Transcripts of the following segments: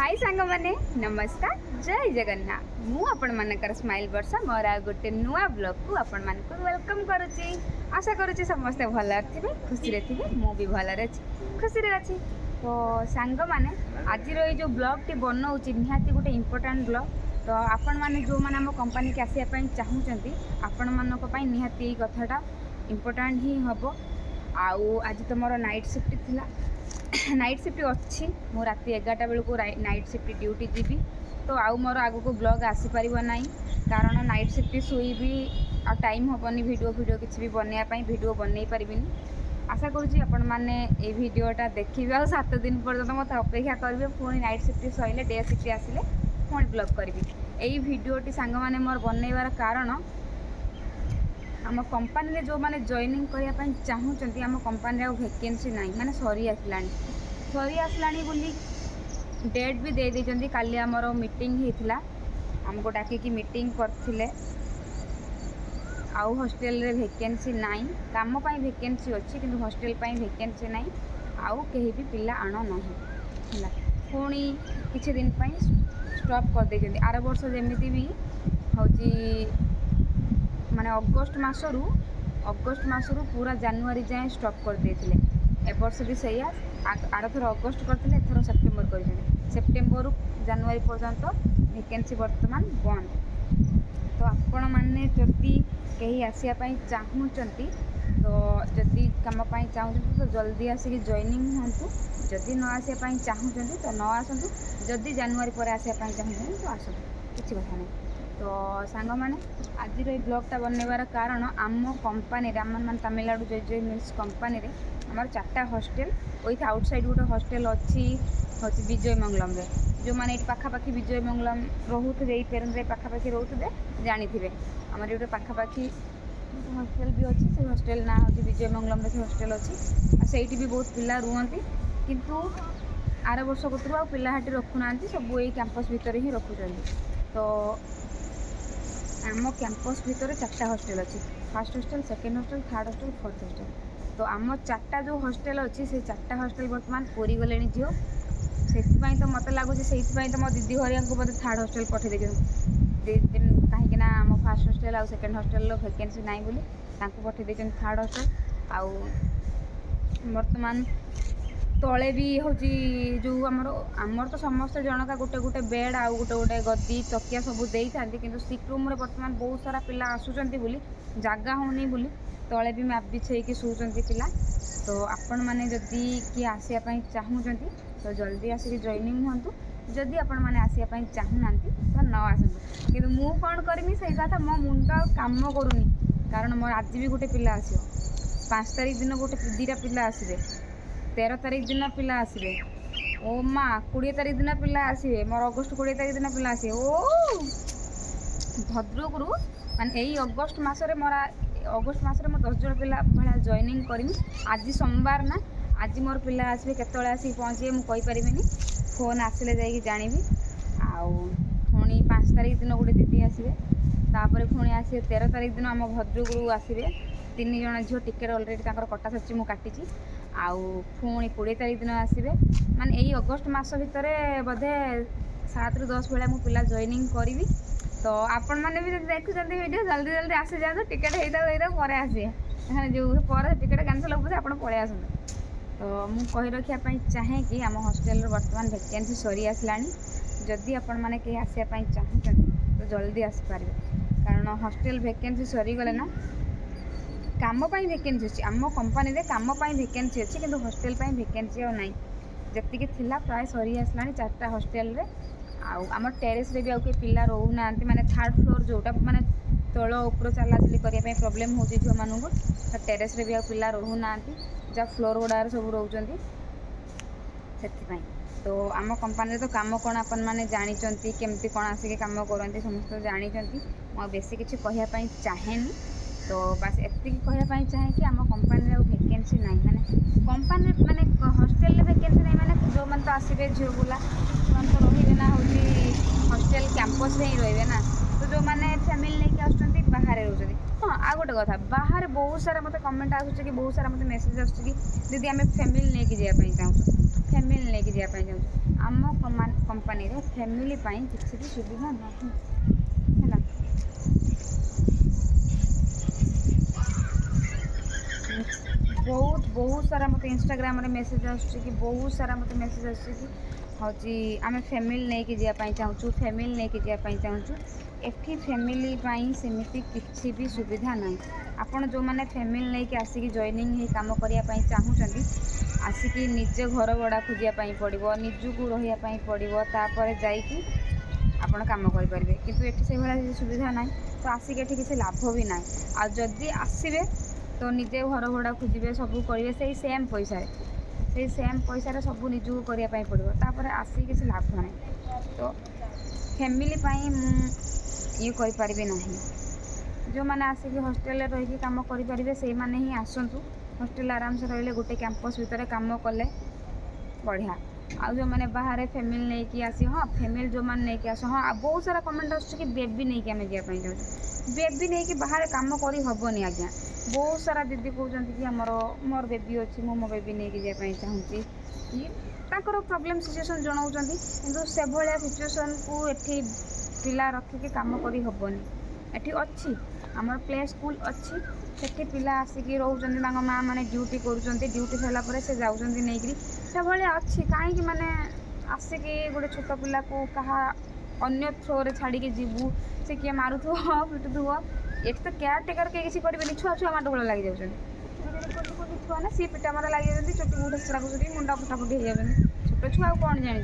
हाय सांग मैंने नमस्कार जय जगन्नाथ मु आपण मानकर स्माइल वर्षा मोर आ गोटे नुआ ब्लॉग को आपण मान को वेलकम करुच्ची। आशा करुच्ची समस्ते भल थे खुशी रे थे मु भी भल खुशी रे अच्छी। तो सांग मैंने आज जो ब्लॉग टी बनाऊँगी निहाती गोटे इम्पोर्टाट ब्लॉग। तो आपण मैंने जो मैंने आम कंपनी के आसापी चाहूँगी आपण मानक निहाती यही कथाटा इम्पोर्टाट ही हम। आउ आज तो मोर नाइट शिफ्ट थिला नाइट शिफ्ट अच्छी मु राति 11टा बेलू नाइट शिफ्ट ड्यूटी जीवी। तो आउ मोर आग को ब्लॉग आसीपर ना कारण नाइट शिफ्ट शुईबी आ टाइम हेनी वीडियो किसी भी बनवाई वीडियो बनई पारिनी। आशा करुँची आपण मैंने ये वीडियोटा देखिए आ 7 दिन पर्यटन मत अपेक्षा करेंगे पुणी नाइट शिफ्ट सैले डे शिफ्ट आसिले पुणी ब्लॉग करी। यही भिडियोटी सांग मैंने मोर बनइबार कारण आम कंपानी रे जो माने जॉइनिंग करने चाहूँगी आम कंपानी वैकेंसी ना माने सरी आसलानी बोली डेट भी दे देइछंती। काली आमर मीटिंग होता आमको डाकिकी मीटिंग करथिले। आउ हॉस्टल रे वैकेंसी नाई काम पाई वैकेंसी अच्छी किंतु हॉस्टल पाई वैकेंसी नाई आउ कहीं भी पिला आण ना पुणी किछि दिन पाई स्टॉप कर देइछंती। आर वर्ष जेमिति भी होची माने अगस्ट मासरू पूरा जनवरी जाए स्टॉप कर देथिले। ए वर्ष भी सैया आर थर अगस्ट करथिले एथर सेप्टेम्बर कर सेप्टेम्बर जनवरी पर्यंत वैकेंसी वर्तमान बंद। तो आपण माने जदि कहीं आसिया पई चाहूचंती तो जदि काम पाई चाहूचंती तो जल्दी आसिक जॉइनिंग होंतु। जदि न आसिया पई चाहूचंती तो न आसंतु। जदि जनवरी पर आसिया पई चाहूचंती तो आसंतु किछि कथा नहीं। तो सांग मैंने आज ये ब्लॉगटा बनइबार कारण आम कंपानी आम मान तमिलनाडु जे मिल्स कंपानी आम 4टा हॉस्टल विथ आउटसाइड गोटे हॉस्टल अच्छी हूँ विजय मंगलम जो मैंने ये पाखापाखि विजय मंगलम रोते ये पेरेंट पाखापाखि रोते जानी आम ये पाखापाखि हॉस्टल भी अच्छी से हॉस्टल ना हूँ विजय मंगलम से हॉस्टल अच्छी से भी बहुत पिला रुहति किंतु आर वर्ष कतरू आ पिला हाटी रखुना सब यही कैंपस भितर ही रखुच्च। तो आम कैंपस भितर 4टा हॉस्टल अच्छी first hostel second hostel third hostel fourth hostel. तो आम 4टा जो हॉस्टल अच्छी से 4टा हॉस्टल बर्तमान पूरी गले झील से तो मत लगुच से तो मो दीदी हरिया को बोलते थर्ड हॉस्टल पठे कहीं आम फर्स्ट हॉस्टल आउ सेकेंड हॉस्टल वैकेंसी नाई बोली पठे थर्ड हॉस्टल आउ बर्तमान तले भी हूँ जो आमर तो समस्त जनका गोटे गोटे बेड आउ गोटे गोटे गद्दी तकिया सब दे था कि सिक रूम बर्तमान बहुत सारा पिला आसुँच जगह होनी बोली तले भी मैप बिछेकी शोचंती पिला। तो आपण मैंने जदि किए आसापी चाहूँगी तो जल्दी आसिक जॉइनिंग हूँ। जदि आपण मैंने आसापी चाहूना तो न आसतु कि मु कौन करमी से कथा मो मुंड काम करूनी कारण मोर आज भी गोटे पिला आसो 5 तारीख दिन गोटे 2टा पिला आसबे 13 तारीख दिन पिला आसबे ओ माँ 20 तारीख दिन पिला आसबे मोर अगस्ट 20 तारीख दिन पिला आसबे ओ भद्रक रु माने यही अगस्ट मसरे मोर 10 जन पिला भाया जॉइनिंग करमी। आज सोमवार ना आज मोर पिला आसबे केतले आसिक पहुँचे मुझे पारिनी फोन आसिले जाइए जानिबी। आउ पुणी 5 तारीख दिन गोटे दीदी आसबे तापर पुणी आसबे 13 तारीख दिन आम भद्रक रु आसबे 3 जन झील टिकेट अलरेडी कटा सच्ची मुझे काटी। आउ पुणी 20 तारीख दिन आसबे माने यही अगस्ट मास भितर बोधे 7 ରୁ 10 बेला मु पिला जॉइनिंग करी। तो आपण मैंने भी देखुं वीडियो जल्दी जल्दी आसी जातु टिकेट होता पर आसे जो पर टिकेट कैंसल हो आप पलि आसतु। तो मुझे कही रखापी चाहे कि आम हॉस्टल बर्तमान वैकेंसी सरी आसला जदि आपण मैंने कहीं आसापी चाहूँगी तो जल्दी आसपारे कारण हॉस्टल वैकेंसी सरीगले ना काम पाई वैकेंसी अच्छी आम कंपानी रे काम पाई वैकेंसी अच्छी किंतु हॉस्टल पाई वैकेंसी और नाई जी थिला प्राय सरी आसला 4टा हॉस्टल रे। आम टेरेस रे भी आउ पिला रोना माने थर्ड फ्लोर जोटा माने तल ऊपर चलाचली करने प्रोब्लेम हो झील मानू तो टेरेस रे भी आ पिला रोना जहाँ फ्लोर गुड़ा सब रोचंती से। तो आम कंपानी तो काम कौन आपण मैंने जानी केमती कौन आसिक कम करते समस्त जानी मुझे बेसी किसी कहवाई चाहेनी। तो बस एति कहवाई चाहे कि आम कंपानी वैकेंसी ना माने कंपानी माने हॉस्टल वैकेंसी ना माने जो मैंने तो आसबे झील बुला तो रही ना हूँ हॉस्टल कैंपस में ही रही ना। तो जो मैंने फैमिली लेके आसुँच बाहर रोचे हाँ आ गोटे कथा बाहर बहुत सारा मत कमेंट आसूँ कि बहुत सारा मत मेसेज आसूँ कि दीदी आम फैमिली लेके जावाई चाहूँ फैमिली लेके जावाई चाहूँ आम कंपनी फैमिली किसी भी सुविधा नहीं है। बहुत बहुत सारा मत इंस्टाग्राम मेसेज कि बहुत सारा मत मेसेज कि आम फैमिली नहीं जावाई चाहूँ फैमिली नहीं जावाई चाहूँ एठी फैमिली सेमती किसी भी सुविधा ना। आपण जो मैंने फैमिली नहीं आसिक जॉइनिंग हो काम करने चाहूँगी आसिक निजे घर भड़ा खोजापी पड़ो निजू रही पड़ो तापर जाकि आपण काम करेंगे किंतु ये से भाई सुविधा ना तो आसिक ये किसी लाभ भी ना। आदि आसबे तो निजे घर भड़ा खोजे सब करेंगे से सेम पैसा से सेम पैसा सब निजू करने पड़ो तापर आसिक किसी लाभ ना। तो फैमिली ये करें ना जो मैंने आसिक हॉस्टेल रही काम करेंगे से मैंने ही आसतु हॉस्टेल आराम से रही गोटे कैंपस भितर काम कले बढ़िया। आ जो मैंने बाहर फैमिली नहीं कि आसी हाँ फैमिली जो मैंने नहीं कि आस हाँ बहुत सारा कमेंट आस बेबी नहीं कि आम जावाई चाहूँ बेबी नहीं कि बाहर काम कर हेनी आज्ञा। बहुत सारा दीदी कहते कि आमर मोर बेबी अच्छी मो बेबी नहीं कि जावाई चाहूँ कि प्रॉब्लम सिचुएशन जनाऊँ किंतु से भाया सिचुएशन को एठी पिला रखिकी काम कर हेनी। एठी अच्छी आमर प्ले स्कूल अच्छी सेठी पिला आसिक रोचंती माँ मैंने ड्यूटी करुँच ड्यूटी सारापर से जाऊँगी नहीं से भाया अच्छी कहीं माने आसिक गोटे छोट पिला को कहा अन्य थ्रो छाड़ी जीवु से किए मारुथो पिटुथो ये तो केयर टेकर के किसी करेंगे छुआ छुआ माडगोल लगी जाऊँ छुआ ना सी पिटा मारा लगी चोटी मुठ से लगुच मुंडा फटाफटी हो जाती छोट छुआ कौन जानी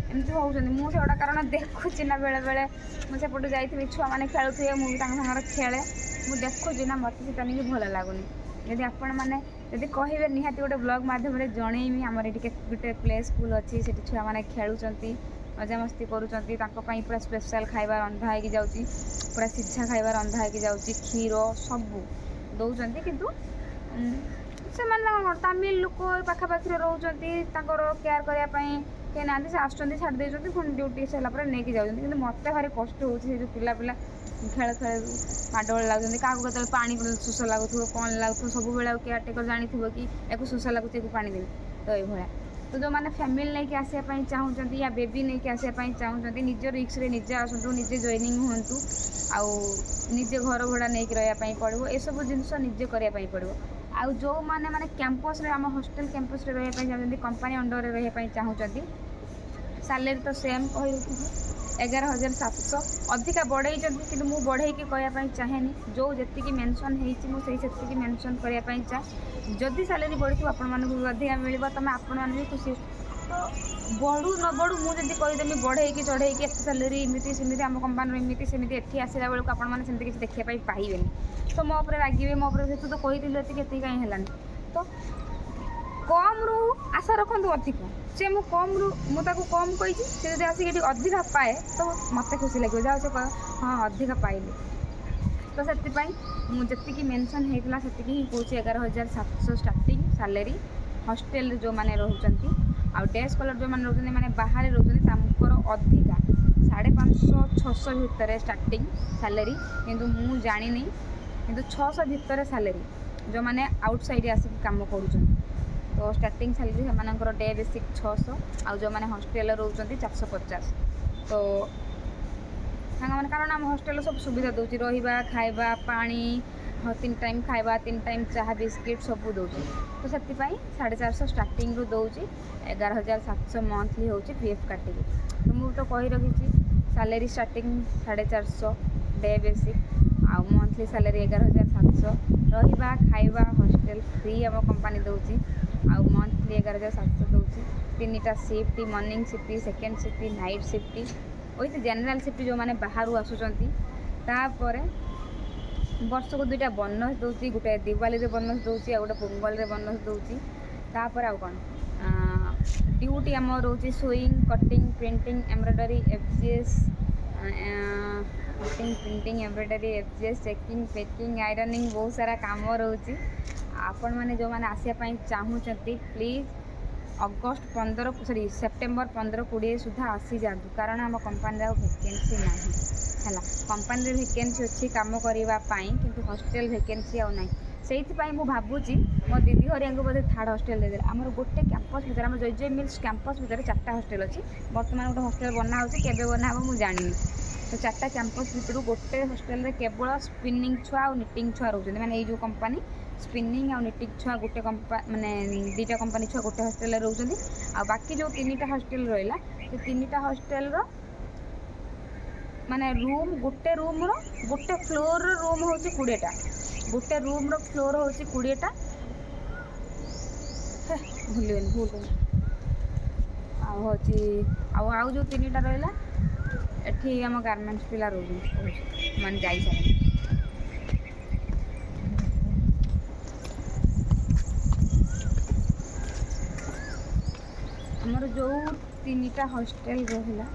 एमती होती मुझे कारण देखुची ना बेले बेले मुझे पटे जाइए छुआ मैंने खेलुए मुझे सागर खेले मुझे देखुची ना मत से नहीं भल लगुनि यदि आपण मैंने यदि कहे निहाती गोटे ब्लॉग मध्यम जनईमी आमर ये गोटे प्ले स्कूल अच्छी से छुआ मैंने खेलुंट मजामस्ती करूँ पूरा स्पेशल खाଇବା रंधा हो जाऊँगी पूरा सिझा खाଇବା रंधा हो जाऊँगी क्षीर सब दौरान किंतु से तमिल लोक पाखापाखि रोचर केयर करने के ना से आसुँच छाड़ देते पुणी ड्यूटी सारापर नहीं जाऊँगी कि मत भारी कष्ट हो पिला पिला खेल खेल माडगोल लगुच क्या कत पा शोष लगुव कौन लगुव सब बेले केयर टेकर जानी कि या शोष लगुच पा देवी तो ये तो जो मैंने फैमिली नहीं आसापी चाहूँगी या बेबी नहीं आसापी चाहूँगी निज रिक्स निजे आसतु निजे जॉइनिंग हूँ आउ निजे घर भड़ा नहीं रही पड़ो ये सब जिनस निजे करने पड़ो। आउ जो मैंने माने कैंपस रे आम हॉस्टेल कैंपस रे रही चाहते कंपनी अंडर रे रही चाहूँगी सैलरी तो सेम कही 11,700 अधिका बढ़ई कि मुझे बढ़ई कहवाई चाहेनी जो जी मेनसन होती मेनसन करने चाहे जदि सैलरी बढ़ी आपण मानक अधिका मिल तुम आपण मैंने भी खुशी तो बढ़ू न बढ़ू मुझे कहीदेमी बढ़ई चढ़ई एत सैलरी इमती सेमती आम कंपानी इमती सेमती एठी आसला बेलू आपण मैंने किसी देखा पाइबे तो मो रागे मो तू तो कही ये कहीं है तो कम रू आशा रखु अधिक से मु कम रू मुझे कम कही से आसिक अधिका पाए तो मत खुशी लगे जहाँ से हाँ अधिका पाइली तो से जी मेनसन होता से ही कौन 11,700 स्टार्टिंग सैलरी हॉस्टेल जो मैंने रोचंती आ डे स्कॉलर जो मैंने रोचंती मैंने बाहर रोचंती अधिका 550-600 भितर स्टार्टिंग सैलरी किंतु मु जानी किंतु 600 भितर सैलरी जो मैंने आउटसाइड आसिक काम करूँ तो स्टार्टिंग सैलरी से डे बेसिक 600 आउ जो मैंने हॉस्टेल रोचंती 450 तो मैंने कारण आम हॉस्टेल सब सुविधा दूसरी रहा खाଇବା पानी 3 टाइम खाଇବା 3 टाइम चाह बिस्किट सब दूसरी तो से 450 स्टार्टिंग रू दूसरी 11,700 मंथली हो पीएफ काटिकी तो मुझे तो कही रखी सैलरी स्टार्टिंग 450 डे बेसिक आउ मंथली सैलरी 11,700 रहा खाଇବା हॉस्टेल फ्री आम कंपनी दूसरी आउ मंथली 11,700 दूसरी 3टा shift morning shift second shift night shift वही जनरल शिफ्ट जो मैंने बाहर आसुँचर वर्ष को 2टा बोनस दूसरी गोटे दिवाली रे बोनस दूसरी आ गोटे पोंगल रे बोनस दूसरी तापर आउ कौन ड्यूटी आम रोचे sewing cutting printing embroidery FGS cutting printing embroidery FGS checking packing ironing बहुत सारा काम रोचे आपण मैंने जो मैंने आसापी चाहूँगी प्लीज अगस्ट 15 सॉरी सेप्टेम्बर 15-20 सुधा आसी जातु कारण आम कंपानी वैकेंसी ना है कंपानी वैकेंसी अच्छी काम करने किंतु हॉस्टेल वैकेंसी आउ ना ସେଇଥିପାଇଁ ମୁଁ ଭାବୁଛି ମୋ ଦିଦି ହରିଆଙ୍କୁ ବୋଧେ ଥାର୍ଡ଼ ହଷ୍ଟେଲ ଦେଇଦେଲେ। ଆମର ଗୋଟେ କ୍ୟାମ୍ପସ୍ ଭିତରେ ଆମର ଜୟ ମିଲ୍ସ କ୍ୟାମ୍ପସ୍ ଭିତରେ 4ଟା ହଷ୍ଟେଲ ଅଛି। ବର୍ତ୍ତମାନ ଗୋଟେ ହଷ୍ଟେଲ ବନା ହେଉଛି, କେବେ ବନା ହେବ ମୁଁ ଜାଣିନି। ତ 4ଟା କ୍ୟାମ୍ପସ୍ ଭିତରୁ ଗୋଟେ ହଷ୍ଟେଲରେ କେବଳ ସ୍ପିନିଂ ଛୁଆ ଆଉ ନିଟିଂ ଛୁଆ ରହୁଛନ୍ତି। ମାନେ ଏଇ ଯେଉଁ କମ୍ପାନୀ ସ୍ପିନିଂ ଆଉ ନିଟିଂ ଛୁଆ ଗୋଟେ ମାନେ 2ଟା କମ୍ପାନୀ ଛୁଆ ଗୋଟେ ହଷ୍ଟେଲରେ ରହୁଛନ୍ତି। ଆଉ ବାକି ଯେଉଁ 3ଟା ହଷ୍ଟେଲ ରହିଲା, ସେ 3ଟା ହଷ୍ଟେଲର ମାନେ ରୁମ୍ ଗୋଟେ ରୁମ୍ର ଗୋଟେ ଫ୍ଲୋର୍ର ରୁମ୍ ହେଉଛି 20ଟା। ଗୋଟେ ରୁମ୍ର ଫ୍ଲୋର୍ ହେଉଛି 20ଟା। ଭୁଲିଗଲି ଭୁଲ ଆଉ ହେଉଛି ଆଉ ଯେଉଁ 3ଟା ରହିଲା ଏଠି ଆମ ଗାର୍ମେଣ୍ଟସ୍ ପିଲା ରହୁଛନ୍ତି, ମାନେ ଯାଇସାରିଲେଣି। ଆମର ଯେଉଁ 3ଟା ହଷ୍ଟେଲ ରହିଲା,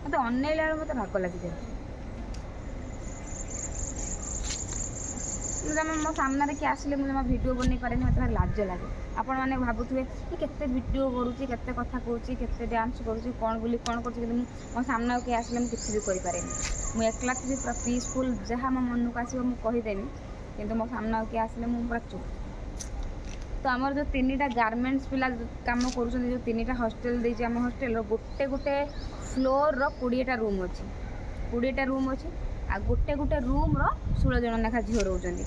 ମୋତେ ଅନେଇଲା ବେଳକୁ ମୋତେ ରାଗ ଲାଗିଯାଉଛି। ତମେ ମୋ ସାମ୍ନାରେ କିଏ ଆସିଲେ ମୁଁ ଜମା ଭିଡ଼ିଓ ବନେଇ ପାରେନି, ମୋତେ ଭାରି ଲାଜ ଲାଗେ। ଆପଣମାନେ ଭାବୁଥିବେ କି କେତେ ଭିଡ଼ିଓ କରୁଛି, କେତେ କଥା କହୁଛି, କେତେ ଡ୍ୟାନ୍ସ କରୁଛି, କ'ଣ ବୋଲି କ'ଣ କରୁଛି, କିନ୍ତୁ ମୁଁ ମୋ ସାମ୍ନାକୁ କିଏ ଆସିଲେ ମୁଁ କିଛି ବି କରିପାରେନି। ମୁଁ ଏକଲା ଥିବି ପୁରା ପିସ୍ଫୁଲ୍, ଯାହା ମୋ ମନକୁ ଆସିବ ମୁଁ କହିଦେବି, କିନ୍ତୁ ମୋ ସାମ୍ନାକୁ କିଏ ଆସିଲେ ମୁଁ ପୁରା ଚୁପ୍। ତ ଆମର ଯେଉଁ 3ଟା ଗାର୍ମେଣ୍ଟସ୍ ପିଲା କାମ କରୁଛନ୍ତି, ଯେଉଁ 3ଟା ହଷ୍ଟେଲ ଦେଇଛି ଆମ ହଷ୍ଟେଲର, ଗୋଟେ ଫ୍ଲୋର୍ର 20ଟା ରୁମ୍ ଅଛି। 20ଟା ରୁମ୍ ଅଛି ଆଉ ଗୋଟେ ରୁମ୍ର 16 ଜଣ ଲେଖା ଝିଅ ରହୁଛନ୍ତି।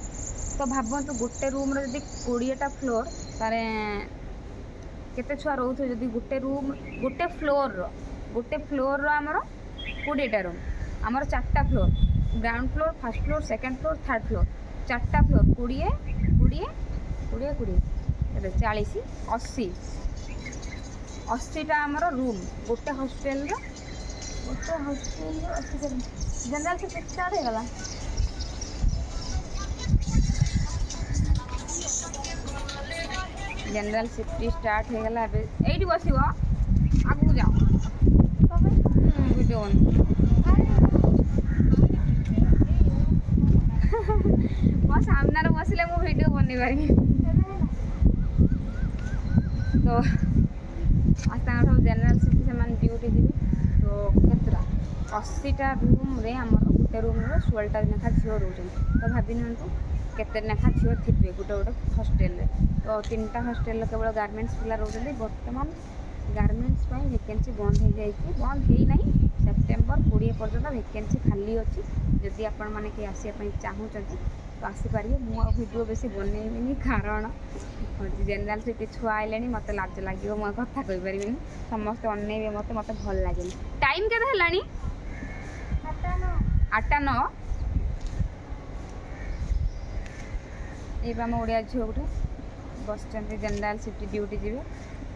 ତ ଭାବନ୍ତୁ ଗୋଟେ ରୁମ୍ର ଯଦି 20ଟା ଫ୍ଲୋର୍, ତାହେଲେ କେତେ ଛୁଆ ରହୁଥିବେ। ଯଦି ଗୋଟେ ଫ୍ଲୋର୍ର ଆମର 20ଟା ରୁମ୍, ଆମର 4ଟା floor, ground floor, first floor, second floor, third floor, 4ଟା ଫ୍ଲୋର୍, 20 40 80ଟା ଆମର ରୁମ୍ ଗୋଟେ ହଷ୍ଟେଲର। ଜେନେରାଲ୍ ସିଫ୍ଟ ଷ୍ଟାର୍ଟ ହେଇଗଲା। ଜେନେରାଲ୍ ସିଫ୍ଟ ଷ୍ଟାର୍ଟ ହେଇଗଲା। ଏବେ ଏଇଠି ବସିବ, ଆଗକୁ ଯାଅ। ଭିଡ଼ିଓ ମୋ ସାମ୍ନାରେ ବସିଲେ ମୁଁ ଭିଡ଼ିଓ ବନେଇ ପାରିବି। ତ ତାଙ୍କର ସବୁ ଜେନେରାଲ୍ ସିଫ୍ଟ, ସେମାନେ ଡ୍ୟୁଟି ଯିବେ। ତ କେତେଟା 80ଟା ରୁମ୍ରେ ଆମର ଗୋଟେ ରୁମ୍ର 16ଟା ଲେଖା ଝିଅ ରହୁଛନ୍ତି। ତ ଭାବି ନିଅନ୍ତୁ କେତେ ଲେଖା ଝିଅ ଥିବେ ଗୋଟେ ହଷ୍ଟେଲରେ। ତ 3ଟା ହଷ୍ଟେଲରେ କେବଳ ଗାର୍ମେଣ୍ଟସ୍ ପିଲା ରହୁଛନ୍ତି। ବର୍ତ୍ତମାନ ଗାର୍ମେଣ୍ଟସ୍ ପାଇଁ ଭେକେନ୍ସି ବନ୍ଦ ହେଇନାହିଁ। ସେପ୍ଟେମ୍ବର 20 ପର୍ଯ୍ୟନ୍ତ ଭେକେନ୍ସି ଖାଲି ଅଛି। ଯଦି ଆପଣମାନେ କେହି ଆସିବା ପାଇଁ ଚାହୁଁଛନ୍ତି ତ ଆସିପାରିବେ। ମୁଁ ଆଉ ଭିଡ଼ିଓ ବେଶୀ ବନେଇବିନି, କାରଣ ଜେନେରାଲ୍ ସିଫ୍ଟ ଛୁଆ ଆଇଲେଣି, ମୋତେ ଲାଜ ଲାଗିବ, ମୁଁ ଆଉ କଥା କହିପାରିବିନି। ସମସ୍ତେ ଅନେଇବେ ମୋତେ ଭଲ ଲାଗେନି। ଟାଇମ୍ କେତେ ହେଲାଣି? 8:09। ଏବେ ଆମ ଓଡ଼ିଆ ଝିଅ ଗୋଟେ ବସିଛନ୍ତି, ଜେନେରାଲ୍ ସିଫ୍ଟ ଡ୍ୟୁଟି ଯିବେ।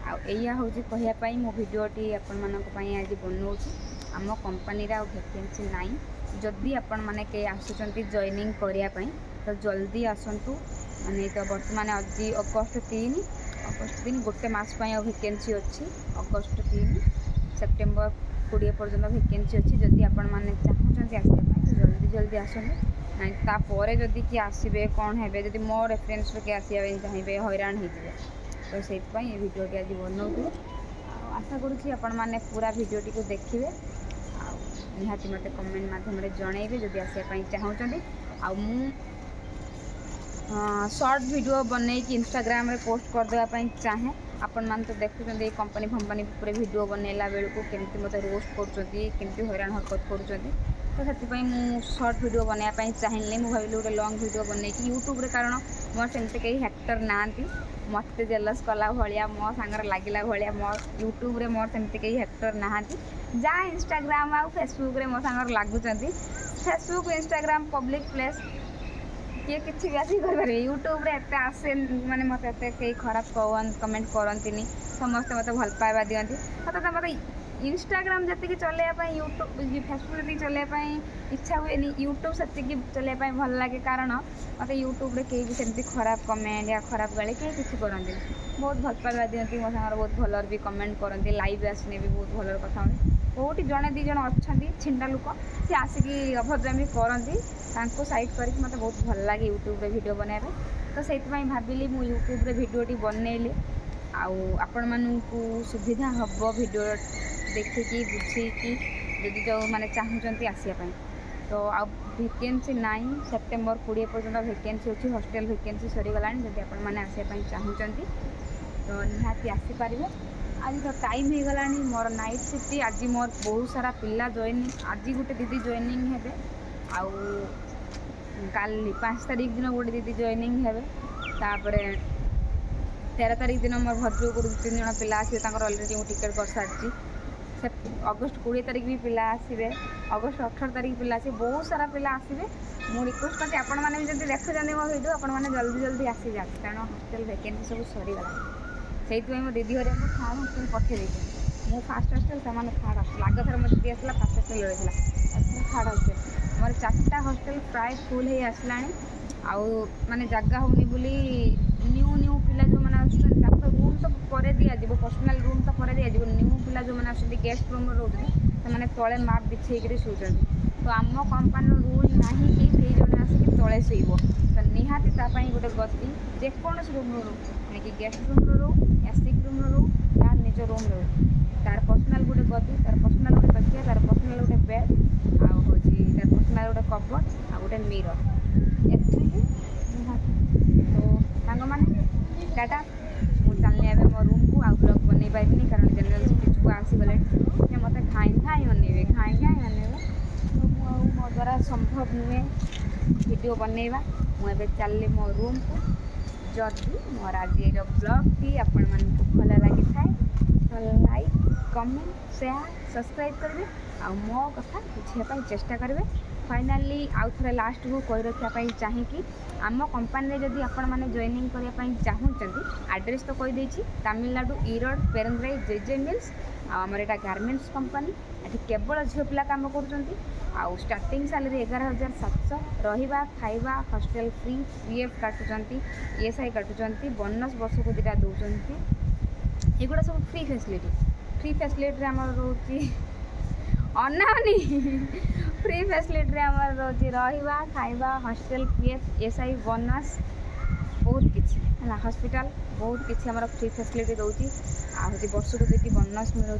ଆଉ ଏଇଆ ହେଉଛି କହିବା ପାଇଁ ମୁଁ ଭିଡ଼ିଓଟି ଆପଣମାନଙ୍କ ପାଇଁ ଆଜି ବନାଉଛି। ଆମ କମ୍ପାନୀରେ ଆଉ ଭେକେନ୍ସି ନାହିଁ। ଯଦି ଆପଣମାନେ କେହି ଆସୁଛନ୍ତି ଜଏନିଂ କରିବା ପାଇଁ ତ ଜଲ୍ଦି ଆସନ୍ତୁ। ମାନେ ତ ବର୍ତ୍ତମାନ ଆଜି ଅଗଷ୍ଟ 3 ଗୋଟେ ମାସ ପାଇଁ ଆଉ ଭେକେନ୍ସି ଅଛି। ଅଗଷ୍ଟ 3 ସେପ୍ଟେମ୍ବର 20 ପର୍ଯ୍ୟନ୍ତ ଭେକେନ୍ସି ଅଛି। ଯଦି ଆପଣମାନେ ଚାହୁଁଛନ୍ତି ଆସିବା ପାଇଁ ତ ଜଲ୍ଦି ଆସନ୍ତୁ। ନାଇଁ ତାପରେ ଯଦି କିଏ ଆସିବେ କ'ଣ ହେବେ, ଯଦି ମୋ ରେଫରେନ୍ସରୁ କିଏ ଆସିବା ପାଇଁ ଚାହିଁବେ ହଇରାଣ ହେଇଯିବେ। ତ ସେଇଥିପାଇଁ ଏ ଭିଡ଼ିଓଟି ଆଜି ବନାଉଥିଲି। ଆଉ ଆଶା କରୁଛି ଆପଣମାନେ ପୁରା ଭିଡ଼ିଓଟିକୁ ଦେଖିବେ। ଆଉ ନିହାତି ମୋତେ କମେଣ୍ଟ ମାଧ୍ୟମରେ ଜଣାଇବେ ଯଦି ଆସିବା ପାଇଁ ଚାହୁଁଛନ୍ତି। ଆଉ ମୁଁ ସର୍ଟ ଭିଡ଼ିଓ ବନେଇକି ଇନଷ୍ଟାଗ୍ରାମରେ ପୋଷ୍ଟ କରିଦେବା ପାଇଁ ଚାହେଁ। ଆପଣମାନେ ତ ଦେଖୁଛନ୍ତି ଏଇ କମ୍ପାନୀ ଉପରେ ଭିଡ଼ିଓ ବନେଇଲା ବେଳକୁ କେମିତି ମୋତେ ରୋଷ୍ଟ କରୁଛନ୍ତି, କେମିତି ହଇରାଣ ହରକତ କରୁଛନ୍ତି। ତ ସେଥିପାଇଁ ମୁଁ ସର୍ଟ ଭିଡ଼ିଓ ବନେଇବା ପାଇଁ ଚାହିଁଲି। ମୁଁ ଭାବିଲି ଗୋଟେ ଲଙ୍ଗ୍ ଭିଡ଼ିଓ ବନେଇକି ୟୁଟ୍ୟୁବରେ, କାରଣ ମୋର ସେମିତି କେହି ହେକ୍ଟର ନାହାନ୍ତି ମୋତେ ଜେଲସ୍ କଲା ଭଳିଆ, ମୋ ସାଙ୍ଗରେ ଲାଗିଲା ଭଳିଆ। ମୋ ୟୁଟ୍ୟୁବରେ ମୋର ସେମିତି କେହି ହେକ୍ଟର ନାହାନ୍ତି। ଯାହା ଇନଷ୍ଟାଗ୍ରାମ ଆଉ ଫେସବୁକ୍ରେ ମୋ ସାଙ୍ଗରେ ଲାଗୁଛନ୍ତି। ଫେସବୁକ୍ ଇନଷ୍ଟାଗ୍ରାମ ପବ୍ଲିକ୍ ପ୍ଲେସ୍, କିଏ କିଛି ବି ଆସିକି କରିପାରିବେ। ୟୁଟ୍ୟୁବରେ ଏତେ ଆସେ, ମାନେ ମୋତେ ଏତେ କେହି ଖରାପ କମେଣ୍ଟ କରନ୍ତିନି। ସମସ୍ତେ ମୋତେ ଭଲ ପାଇବା ଦିଅନ୍ତି। ମୋତେ ଇନଷ୍ଟାଗ୍ରାମ ଯେତିକି ଚଲେଇବା ପାଇଁ, ଫେସବୁକ୍ ଯେତିକି ଚଲେଇବା ପାଇଁ ଇଚ୍ଛା ହୁଏନି, ୟୁଟ୍ୟୁବ୍ ସେତିକି ଚଲେଇବା ପାଇଁ ଭଲ ଲାଗେ। କାରଣ ମୋତେ ୟୁଟ୍ୟୁବରେ କେହି ବି ସେମିତି ଖରାପ କମେଣ୍ଟ ୟା ଖରାପ ଗାଳି କେହି କିଛି କରନ୍ତିନି। ବହୁତ ଭଲ ପାଇବା ଦିଅନ୍ତି, ମୋ ସାଙ୍ଗରେ ବହୁତ ଭଲରେ ବି କମେଣ୍ଟ କରନ୍ତି। ଲାଇଭ୍ ଆସିଲେ ବି ବହୁତ ଭଲରେ କଥା ହୁଅନ୍ତି। କେଉଁଠି ଜଣେ 2 ଜଣ ଅଛନ୍ତି ଛିଣ୍ଡା ଲୋକ, ସେ ଆସିକି ଅଭଦ୍ରାମି କରନ୍ତି। ତାଙ୍କୁ ସାଇଡ଼୍ କରିକି ମୋତେ ବହୁତ ଭଲ ଲାଗେ ୟୁଟ୍ୟୁବରେ ଭିଡ଼ିଓ ବନେଇବା ପାଇଁ। ତ ସେଇଥିପାଇଁ ଭାବିଲି ମୁଁ ୟୁଟ୍ୟୁବରେ ଭିଡ଼ିଓଟି ବନେଇଲି। ଆଉ ଆପଣମାନଙ୍କୁ ସୁବିଧା ହେବ ଭିଡ଼ିଓ ଦେଖିକି ବୁଝିକି, ଯଦି ଯେଉଁମାନେ ଚାହୁଁଛନ୍ତି ଆସିବା ପାଇଁ। तो आ वैकेंसी नाइन सेप्टेम्बर 20 पर्यटन वैकेंसी अच्छी हॉस्टल वैकेंसी सरीगला जब आपने चाहूँगी तो निहाती आसीपर। आज तो टाइम हो गला मोर नाइट शिफ्ट आज मोर बहुत सारा पिला जॉइनिंग आज गोटे दीदी जॉइनिंग हे आउ काल 5 तारीख दिन गोटे दीदी जॉइनिंग हे तापर 13 तारीख दिन मोर भद्रक 2-3 जन पिला आसे अलरेडी मुझे टिकेट कर सारी अगस्ट 20 तारीख भी पिला आसवे अगस्ट 18 तारीख पिला आसे बहुत सारा पिला आसवे। मुझे रिक्वेस्ट करती आपण मैंने जब देखुं मो भिडियो आपने जल्दी जल्दी आसी जाए कारण हॉस्टल वैकेंसी सब सरीगला से मो दीदी हरिया को थार्ड हॉस्टल पठे मु फास्ट हॉस्टल से थार्ड हॉस्टल आग थर मो दीदी आसला फास्ट हॉस्टल रही थार्ड हॉस्टल मोर 4टा हॉस्टल प्राय फुल हो आसला आउ माने जगह होनी बोली न्यू न्यू पिला जो मैंने आसुच्च रूम तो पर दिज्व पर्सनाल रूम तो पर दिज्व न्यू पिला जो मैंने आस गेस्ट रूम रोचे से तले मैप बिछेक शोचन तो आम कंपानी रूल ना कि कई जन आसिक तले शोब तो निहाती गोटे गति जेकोसी रूम रो कि गेस्ट रूम रो एसिक रूम रो तार निज रूम रो तार पर्सनाल गोटे गति तार पर्सनाल गोटे तकिया तार पर्सनाल गोटे बेड आउ हूँ तार पर्सनाल गोटे कबर्ड आ गोटे मिरर एतिकी तो सांग मैंने टाटा मुझे चलनी ए मो रूम को आउ ब्लॉग बन पारि कारण जनरल सिटी छुआ आसीगले मत घाई घाई अनेबे घाई घाई अनेबे तो मो द्वारा संभव नुहे वीडियो बनवा मुझे चलि मो रूम को जदि मोर आज ब्लॉग टी आपण मानक भल लगी था तो लाइक कमेंट शेयर सब्सक्राइब करेंगे आ मो कथा बुझापी चेष्टा करेंगे। फाइनाली आउ थे लास्ट को कही रखापी चाहे कि आम कंपानी जदि आपण मैंने जॉइनिंग करने चाहूँगी एड्रेस तो कहीदे तमिलनाडु ईरोड पेरेंद्राई जेजे मिल्स आमर यहाँ गारमेंट्स कंपानी ये केवल झील पिला कम कर स्टार्टिंग सैलरी 11,700 रहा खाइबा हॉस्टल फ्री पीएफ काटुंट ESI काटुंट बोनस वर्ष को 2टा दौरान एगुड़ा सब फ्री फैसिलिटी आम रोचे अनानी फ्री फैसिलिटी आम रोचे रहा खाइबा हॉस्टल पीएफ ESI बोनस बहुत किसी है हॉस्पिटल बहुत किसी आम फ्री फैसिलिटी दूसरी आज वर्ष को 2टी बोनस मिलूँ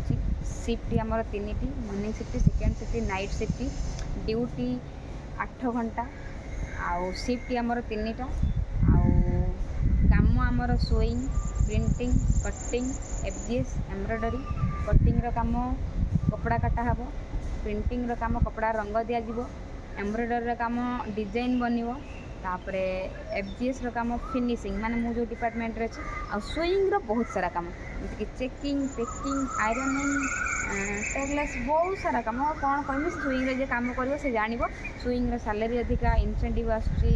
शिफ्ट आमर 3टी morning shift second shift night shift duty 8 घंटा आउ शिफ्ट आमर 3टा आउ काम आमर sewing printing cutting FGS embroidery cutting काम कपड़ा काटा हे प्रिंटिंग काम कपड़ा रंग दिज्व एम्ब्रॉयडरी काम डिजाइन बनव तापर FGS काम फिनिशिंग माने मु जो डिपार्टमेंट रे आ सुइंग रो बहुत सारा काम जैसे चेकिंग पैकिंग आयरनिंग टैगलेस बहुत सारा काम कौन कहमी सुइंग रे जे काम करिवो से जानिबो सुइंग रो सैलरी अधिका इंसेंटिव आसुची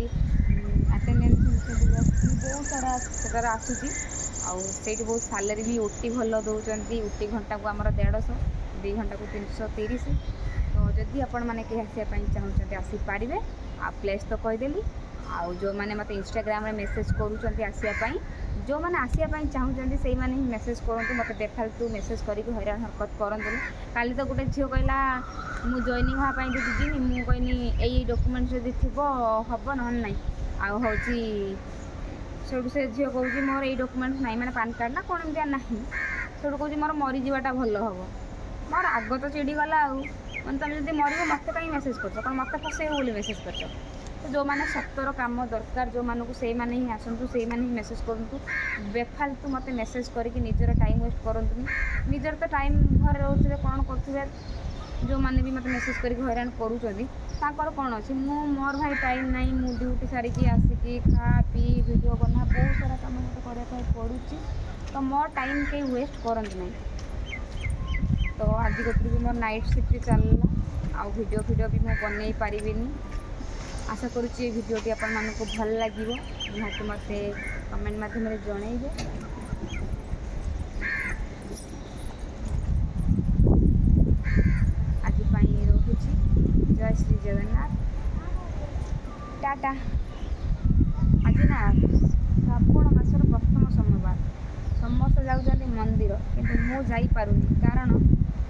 अटेंडेंस इंसेंटिव आसुची बहुत सारा सेटार आसुची आउ सेठी बहुत सैलरी भी ओटी भल दौरान ओटी घंटा को आमर 150 2 घंटा को 330 तो जदि आपण मैंने कहीं आसापी चाहते आसीपारे आ प्लेस तो कहीदेली आउ जो मैंने मत इंस्टाग्राम रे मेसेज करूँ आसापी जो मैंने आसापी चाहते से ही मेसेज करूँ मत बेफालतू मेसेज करके हैरान हरकत करते काली तो गोटे झील कहला मु जॉइनिंग हाँपाई दीदी मुझे कहनी यही डॉक्यूमेंट जब थी हम ना ना आउ हूँ से झील कह मोर ये डॉक्यूमेंट ना मैंने पान कार्ड ना कौन एमती ना से कह मोर मरीजाटा भल हम मोर आग तो चिड़ी गला मैंने तुम जब मर मत कहीं मेसेज कर मत फसे बोली मेसेज कर तो जो मैंने सतर काम दरकार जो मानक से ही आसतु से ही मेसेज करूँ बेफालतू मत मेसेज करके निजर टाइम वेस्ट करतुनि निजर तो टाइम घर रोचे कौन करेंगे जो मैंने भी मत मेसेज करके हैरान कर कौन अच्छे मोर भाई टाइम ना मु ड्यूटी सारिकी आसिकी खा पी वीडियो बना बहुत सारा काम मत करने पड़ुची तो मोर टाइम कहीं वेस्ट करते ना तो आज गोटे भी मोर नाइट शिफ्ट चलला आउ वीडियो भी मुझे बनई पारि आशा करुच्ची भिडियोटी आपण मानक भल लगे निहाती मत कमेंट माध्यम जनइबे आज रोची जय श्री जगन्नाथ टाटा। आज ना श्रावण मासर प्रथम सोमवार समस्त जाऊँ मंदिर किंतु मु जाई पारुनी कारण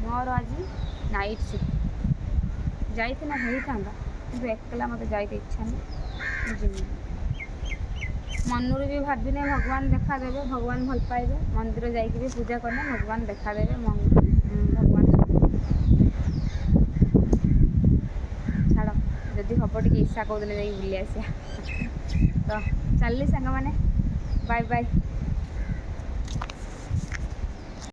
मोर आज नाइट शिफ्ट जाइना होता कि एकला मत जाइते इच्छा नहीं मनरू भी भाविने भगवान देखा देवे भगवान भल पाइबे मंदिर जाइए भी पूजा करने भगवान देखा देवे भगवान छाड़ ଯଦି ହେବ ଟିକେ ଇଚ୍ଛା କହୁଥିଲେ ଯାଇକି ବୁଲି ଆସିବା। ତ ଚାଲିଲି ସାଙ୍ଗମାନେ, ବାଏ ବାଏ।